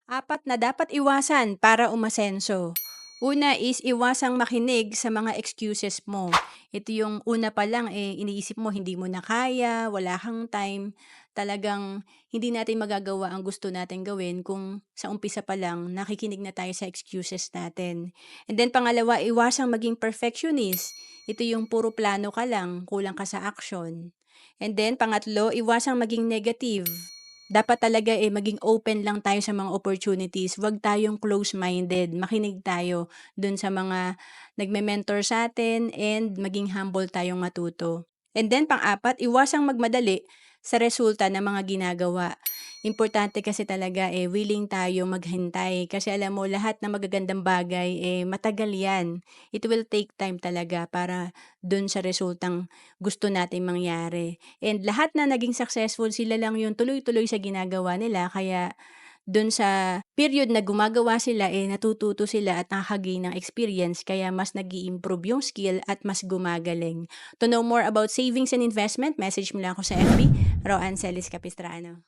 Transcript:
Apat na dapat iwasan para umasenso. Una is iwasang makinig sa mga excuses mo. Ito yung una pa lang iniisip mo hindi mo na kaya, wala kang time. Talagang hindi natin magagawa ang gusto natin gawin kung sa umpisa pa lang nakikinig na tayo sa excuses natin. And then pangalawa, iwasang maging perfectionist. Ito yung puro plano ka lang, kulang ka sa action. And then pangatlo, iwasang maging negative. Dapat talaga, maging open lang tayo sa mga opportunities, 'wag tayong close-minded, makinig tayo dun sa mga nagme-mentor sa'tin and maging humble tayong matuto. And then pang-apat, iwasang magmadali sa resulta ng mga ginagawa. Importante kasi talaga, willing tayo maghintay kasi alam mo lahat ng magagandang bagay, matagal 'yan. It will take time talaga para dun sa resultang gusto nating mangyari. And lahat na naging successful sila lang yung tuloy-tuloy sa ginagawa nila kaya dun sa period na gumagawa sila, natututo sila at nakaka-gain ng experience kaya mas nag improve yung skill at mas gumagaling. To know more about savings and investment, message mo lang ako sa FB, Roanne Celis Capistrano.